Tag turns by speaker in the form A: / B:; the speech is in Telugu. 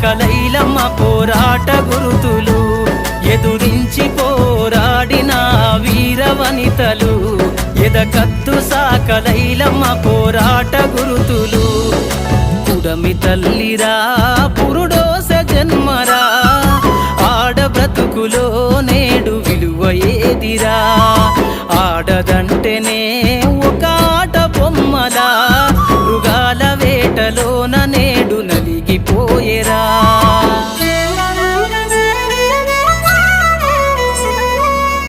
A: సాకలైలమ్మ పోరాట గురుతులు ఎదురించి పోరాడిన వీరవనితలు ఎదకత్తు సాకలైలమ్మ పోరాట గురుతులు పుడమి తల్లిరా పురుడోస జన్మరా ఆడ బ్రతుకులోనే